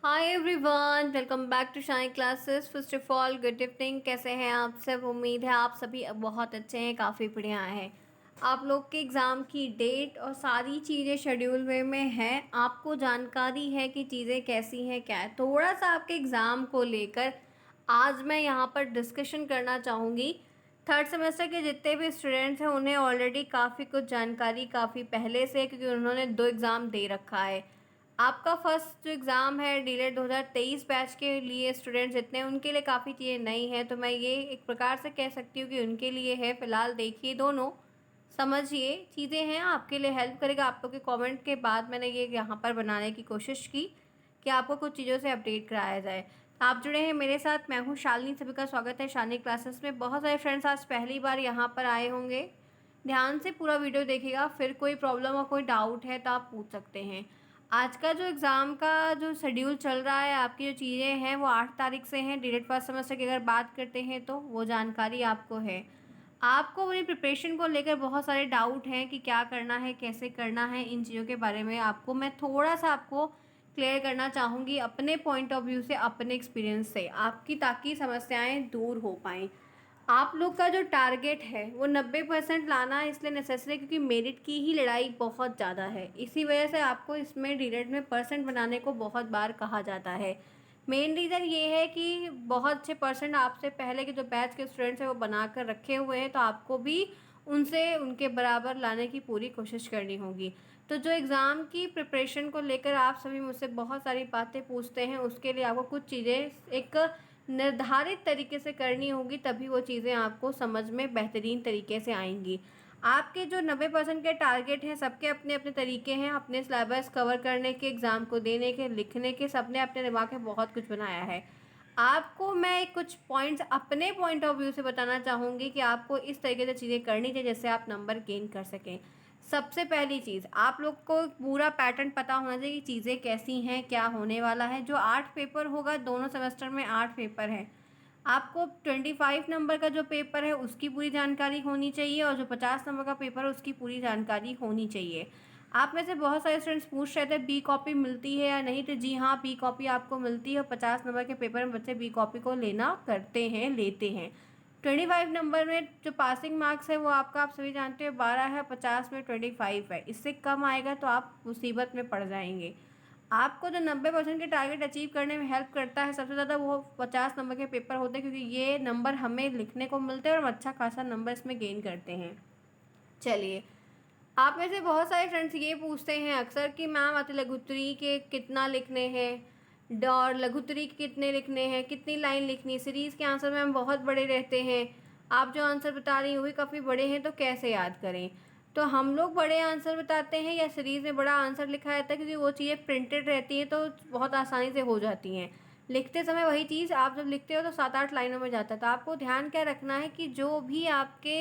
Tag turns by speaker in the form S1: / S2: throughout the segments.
S1: Hi everyone, welcome back to Shine classes. First of all good evening. कैसे हैं आप सब? उम्मीद है आप सभी बहुत अच्छे हैं, काफ़ी बढ़िया हैं। आप लोग के एग्ज़ाम की डेट और सारी चीज़ें शेड्यूल में हैं। आपको जानकारी है कि चीज़ें कैसी हैं, क्या है। थोड़ा सा आपके एग्ज़ाम को लेकर आज मैं यहाँ पर डिस्कशन करना चाहूँगी। थर्ड सेमेस्टर के जितने भी स्टूडेंट्स हैं उन्हें ऑलरेडी काफ़ी कुछ जानकारी काफ़ी पहले से, क्योंकि उन्होंने 2 एग्ज़ाम दे रखा है। आपका फर्स्ट जो एग्ज़ाम है डीलेट 2023 बैच के लिए स्टूडेंट्स जितने हैं उनके लिए काफ़ी चीज़ें नई हैं, तो मैं ये एक प्रकार से कह सकती हूँ कि उनके लिए है। फ़िलहाल देखिए दोनों, समझिए चीज़ें हैं, आपके लिए हेल्प करेगा। आप लोग के कमेंट के बाद मैंने ये यहाँ पर बनाने की कोशिश की कि आपको कुछ चीज़ों से अपडेट कराया जाए। आप जुड़े हैं मेरे साथ, मैं हूँ शालिनी। सभी का स्वागत है शालिनी क्लासेस में। बहुत सारे फ्रेंड्स आज पहली बार यहाँ पर आए होंगे। ध्यान से पूरा वीडियो देखिएगा, फिर कोई प्रॉब्लम और कोई डाउट है तो आप पूछ सकते हैं। आज का जो एग्ज़ाम का जो शेड्यूल चल रहा है, आपकी जो चीज़ें हैं वो 8 तारीख से हैं। डीलेट फर्स्ट सेमेस्टर की अगर बात करते हैं तो वो जानकारी आपको है। आपको अपनी प्रिपरेशन को लेकर बहुत सारे डाउट हैं कि क्या करना है, कैसे करना है। इन चीज़ों के बारे में आपको मैं थोड़ा सा आपको क्लियर करना चाहूँगी अपने पॉइंट ऑफ व्यू से, अपने एक्सपीरियंस से आपकी, ताकि समस्याएं दूर हो पाएँ। आप लोग का जो टारगेट है वो 90% लाना है, इसलिए नेसेसरी, क्योंकि मेरिट की ही लड़ाई बहुत ज़्यादा है। इसी वजह से आपको इसमें डीलेट में परसेंट बनाने को बहुत बार कहा जाता है। मेन रीज़न ये है कि बहुत अच्छे परसेंट आपसे पहले के जो बैच के स्टूडेंट्स हैं वो बना कर रखे हुए हैं, तो आपको भी उनसे उनके बराबर लाने की पूरी कोशिश करनी होगी। तो जो एग्ज़ाम की प्रिपरेशन को लेकर आप सभी मुझसे बहुत सारी बातें पूछते हैं, उसके लिए आपको कुछ चीज़ें एक निर्धारित तरीके से करनी होगी, तभी वो चीज़ें आपको समझ में बेहतरीन तरीके से आएंगी। आपके जो 90% के टारगेट हैं, सबके अपने अपने तरीके हैं अपने सिलेबस कवर करने के, एग्ज़ाम को देने के, लिखने के। सबने अपने दिमाग में बहुत कुछ बनाया है। आपको मैं कुछ पॉइंट्स अपने पॉइंट ऑफ व्यू से बताना चाहूँगी कि आपको इस तरीके से चीज़ें करनी चाहिए जिससे आप नंबर गेन कर सकें। सबसे पहली चीज़, आप लोग को पूरा पैटर्न पता होना चाहिए कि चीज़ें कैसी हैं, क्या होने वाला है। जो 8 पेपर होगा, दोनों सेमेस्टर में 8 पेपर हैं। आपको 25 नंबर का जो पेपर है उसकी पूरी जानकारी होनी चाहिए, और जो 50 नंबर का पेपर है उसकी पूरी जानकारी होनी चाहिए। आप में से बहुत सारे स्टूडेंट्स पूछ रहे थे बी कॉपी मिलती है या नहीं, तो जी हाँ, बी कॉपी आपको मिलती है। 50 नंबर के पेपर में बच्चे बी कॉपी को लेना करते हैं, लेते हैं। 25 नंबर में जो पासिंग मार्क्स है वो आपका, आप सभी जानते हो, 12 है। 50 में 25 है। इससे कम आएगा तो आप मुसीबत में पड़ जाएंगे। आपको जो 90% के टारगेट अचीव करने में हेल्प करता है सबसे ज़्यादा, वो 50 नंबर के पेपर होते हैं, क्योंकि ये नंबर हमें लिखने को मिलते हैं और हम अच्छा खासा नंबर इसमें गेन करते हैं। चलिए, आप में से बहुत सारे फ्रेंड्स ये पूछते हैं अक्सर कि मैम अति लघुत्तरी के कितना लिखने हैं, और लघुत्तरी के कितने लिखने हैं, कितनी लाइन लिखनी है। सीरीज़ के आंसर मैम बहुत बड़े रहते हैं, आप जो आंसर बता रही हैं वो भी काफ़ी बड़े हैं, तो कैसे याद करें। तो हम लोग बड़े आंसर बताते हैं या सीरीज़ में बड़ा आंसर लिखा रहता है, क्योंकि वो चीज़ें प्रिंटेड रहती हैं तो बहुत आसानी से हो जाती हैं। लिखते समय वही चीज़ आप जब लिखते हो तो 7-8 लाइनों में जाता है। तो आपको ध्यान क्या रखना है कि जो भी आपके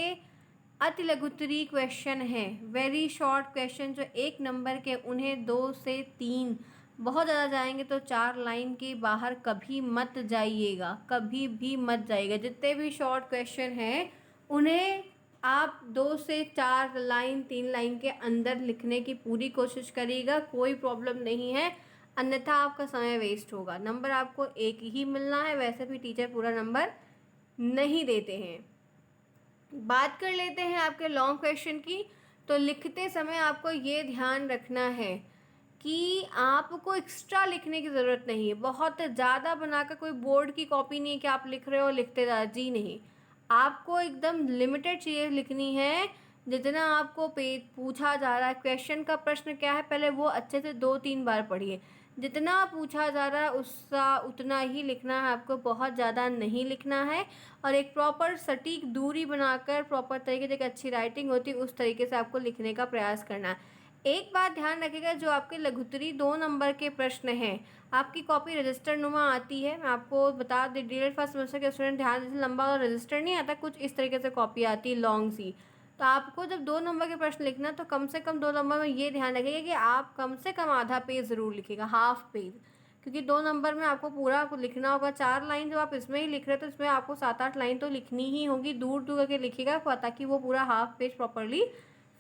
S1: अति लघुत्तरी क्वेश्चन है, वेरी शॉर्ट क्वेश्चन जो 1 नंबर के, उन्हें 2 से 3, बहुत ज़्यादा जाएंगे तो 4 लाइन के बाहर कभी मत जाइएगा, कभी भी मत जाइएगा। जितने भी शॉर्ट क्वेश्चन हैं उन्हें आप 2 से 4 लाइन, 3 लाइन के अंदर लिखने की पूरी कोशिश करिएगा। कोई प्रॉब्लम नहीं है, अन्यथा आपका समय वेस्ट होगा। नंबर आपको एक ही मिलना है, वैसे भी टीचर पूरा नंबर नहीं देते हैं। बात कर लेते हैं आपके लॉन्ग क्वेश्चन की। तो लिखते समय आपको ये ध्यान रखना है कि आपको एक्स्ट्रा लिखने की ज़रूरत नहीं है। बहुत ज़्यादा बनाकर कोई बोर्ड की कॉपी नहीं है कि आप लिख रहे हो लिखते जा, जी नहीं। आपको एकदम लिमिटेड चीज़ें लिखनी है। जितना आपको पूछा जा रहा है, क्वेश्चन का प्रश्न क्या है, पहले वो अच्छे से 2-3 बार पढ़िए। जितना पूछा जा रहा है उसका उतना ही लिखना है आपको, बहुत ज़्यादा नहीं लिखना है। और एक प्रॉपर सटीक दूरी बनाकर, प्रॉपर तरीके से, एक अच्छी राइटिंग होती है उस तरीके से आपको लिखने का प्रयास करना है। एक बात ध्यान रखिएगा, जो आपके लघुत्तरी 2 नंबर के प्रश्न हैं, आपकी कॉपी रजिस्टर नुमा आती है। मैं आपको बता दें, डीलेट फर्स्ट सेमेस्टर के स्टूडेंट ध्यान से, लंबा और रजिस्टर नहीं आता, कुछ इस तरीके से कॉपी आती है, लॉन्ग सी। तो आपको जब 2 नंबर के प्रश्न लिखना, तो कम से कम 2 नंबर में ये ध्यान रखिएगा कि आप कम से कम आधा पेज ज़रूर लिखिएगा, हाफ पेज। क्योंकि 2 नंबर में आपको पूरा लिखना होगा। 4 लाइन जब आप इसमें ही लिख रहे हो तो इसमें आपको 7-8 लाइन तो लिखनी ही होगी, दूर दूर करके लिखिएगा, ताकि वो पूरा हाफ पेज प्रॉपरली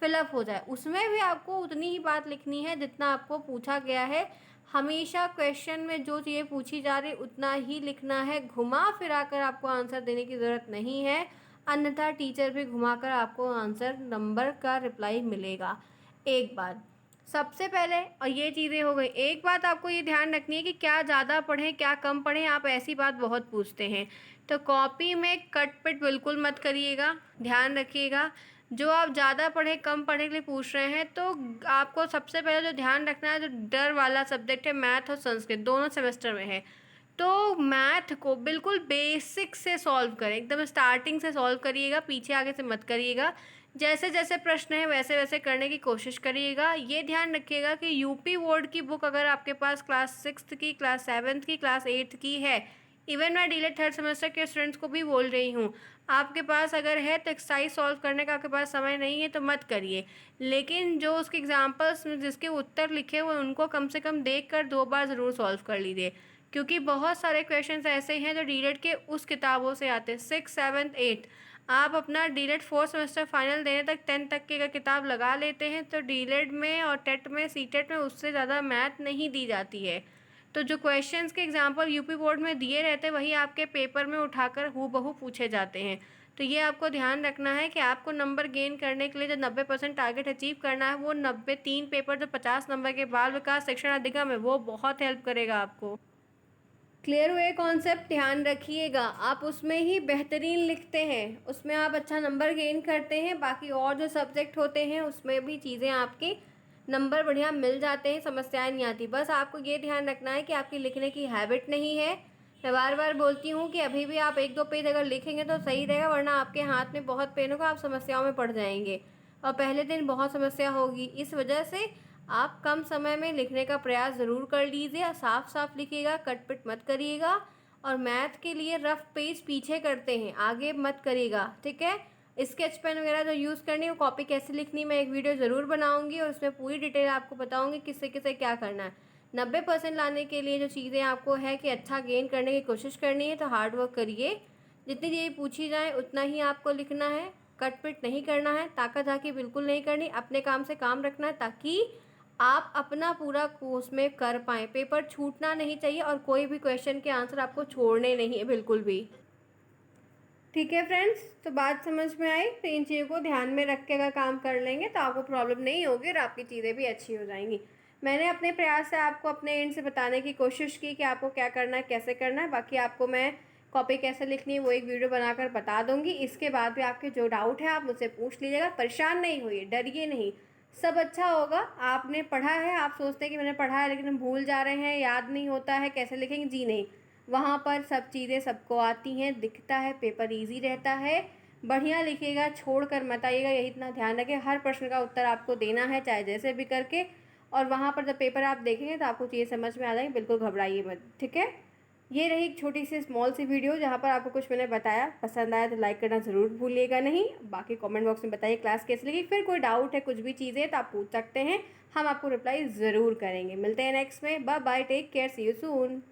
S1: फिलअप हो जाए। उसमें भी आपको उतनी ही बात लिखनी है जितना आपको पूछा गया है। हमेशा क्वेश्चन में जो चीज़ें पूछी जा रही उतना ही लिखना है, घुमा फिरा कर आपको आंसर देने की ज़रूरत नहीं है, अन्यथा टीचर भी घुमाकर आपको आंसर नंबर का रिप्लाई मिलेगा। एक बात सबसे पहले, और ये चीज़ें हो गई, एक बात आपको ये ध्यान रखनी है कि क्या ज़्यादा पढ़ें क्या कम पढ़ें, आप ऐसी बात बहुत पूछते हैं। तो कॉपी में कट पिट बिल्कुल मत करिएगा, ध्यान रखिएगा। जो आप ज़्यादा पढ़े कम पढ़ने के लिए पूछ रहे हैं, तो आपको सबसे पहले जो ध्यान रखना है, जो डर वाला सब्जेक्ट है मैथ और संस्कृत दोनों सेमेस्टर में है, तो मैथ को बिल्कुल बेसिक से सॉल्व करें, एकदम स्टार्टिंग से सॉल्व करिएगा, पीछे आगे से मत करिएगा। जैसे जैसे प्रश्न है वैसे वैसे करने की कोशिश करिएगा। ये ध्यान रखिएगा कि यूपी बोर्ड की बुक अगर आपके पास क्लास 6th की, क्लास 7th की, क्लास 8th की है, इवन मैं डीलेट 3rd सेमेस्टर के स्टूडेंट्स को भी बोल रही हूँ, आपके पास अगर है तो एक्सरसाइज सॉल्व करने का आपके पास समय नहीं है तो मत करिए, लेकिन जो उसके एग्जाम्पल्स जिसके उत्तर लिखे हुए उनको कम से कम देख कर 2 बार ज़रूर सॉल्व कर लीजिए, क्योंकि बहुत सारे क्वेश्चंस ऐसे हैं जो डीलेट के उस किताबों से आते हैं 6, 7, 8। आप अपना डीलेट 4th सेमेस्टर फाइनल देने तक 10th तक की अगर किताब लगा लेते हैं तो डीलेट में और टेट में, सीटेट में उससे ज़्यादा मैथ नहीं दी जाती है। तो जो क्वेश्चंस के एग्जाम्पल यूपी बोर्ड में दिए रहते हैं वही आपके पेपर में उठाकर हूबहू पूछे जाते हैं। तो ये आपको ध्यान रखना है कि आपको नंबर गेन करने के लिए जो 90% टारगेट अचीव करना है, वो 93 पेपर जो 50 नंबर के बाल विकास, शिक्षण अधिगम है, वो बहुत हेल्प करेगा आपको। क्लियर हुए कॉन्सेप्ट? ध्यान रखिएगा, आप उसमें ही बेहतरीन लिखते हैं, उसमें आप अच्छा नंबर गेन करते हैं, बाकी और जो सब्जेक्ट होते हैं उसमें भी चीज़ें आपकी नंबर बढ़िया मिल जाते हैं, समस्याएं नहीं आती। बस आपको ये ध्यान रखना है कि आपकी लिखने की हैबिट नहीं है। मैं बार बार बोलती हूँ कि अभी भी आप 1-2 पेज अगर लिखेंगे तो सही रहेगा, वरना आपके हाथ में बहुत पेन होगा, आप समस्याओं में पड़ जाएंगे और पहले दिन बहुत समस्या होगी। इस वजह से आप कम समय में लिखने का प्रयास ज़रूर कर लीजिए, साफ साफ लिखिएगा, कटपिट मत करिएगा। और मैथ के लिए रफ पेज पीछे करते हैं, आगे मत करिएगा, ठीक है। स्केच पेन वगैरह जो यूज़ करनी है, कॉपी कैसे लिखनी, मैं एक वीडियो ज़रूर बनाऊंगी और उसमें पूरी डिटेल आपको बताऊंगी किससे किसे क्या करना है। 90% लाने के लिए जो चीज़ें आपको है कि अच्छा गेन करने की कोशिश करनी है, तो हार्ड वर्क करिए, जितनी चीज़ें पूछी जाए उतना ही आपको लिखना है, कटपिट नहीं करना है, ताका झाकी बिल्कुल नहीं करनी, अपने काम से काम रखना है ताकि आप अपना पूरा कोर्स में कर पाएँ। पेपर छूटना नहीं चाहिए और कोई भी क्वेश्चन के आंसर आपको छोड़ने नहीं है बिल्कुल भी। ठीक है फ्रेंड्स, तो बात समझ में आई? तो इन चीज़ों को ध्यान में रख के अगर काम कर लेंगे तो आपको प्रॉब्लम नहीं होगी और आपकी चीज़ें भी अच्छी हो जाएंगी। मैंने अपने प्रयास से आपको अपने एंड से बताने की कोशिश की कि आपको क्या करना है, कैसे करना है। बाकी आपको मैं कॉपी कैसे लिखनी है वो एक वीडियो बनाकर बता दूंगी। इसके बाद भी आपके जो डाउट है आप मुझसे पूछ लीजिएगा, परेशान नहीं होइए, डरिए नहीं, सब अच्छा होगा। आपने पढ़ा है, आप सोचते हैं कि मैंने पढ़ा है लेकिन हम भूल जा रहे हैं, याद नहीं होता है, कैसे लिखेंगे, जी नहीं, वहाँ पर सब चीज़ें सबको आती हैं, दिखता है, पेपर इजी रहता है। बढ़िया लिखिएगा, छोड़ कर मत आइएगा, यही इतना ध्यान रखें, हर प्रश्न का उत्तर आपको देना है चाहे जैसे भी करके। और वहाँ पर जब पेपर आप देखेंगे तो आपको चीज़ें समझ में आ जाएंगी, बिल्कुल घबराइए मत, ठीक है। ये रही एक छोटी सी स्मॉल सी वीडियो जहाँ पर आपको कुछ मैंने बताया, पसंद आया तो लाइक करना ज़रूर भूलिएगा नहीं। बाकी कमेंट बॉक्स में बताइए क्लास कैसी लगी, फिर कोई डाउट है कुछ भी चीज़ें तो आप पूछ सकते हैं, हम आपको रिप्लाई ज़रूर करेंगे। मिलते हैं नेक्स्ट में, bye bye, take care, see you soon.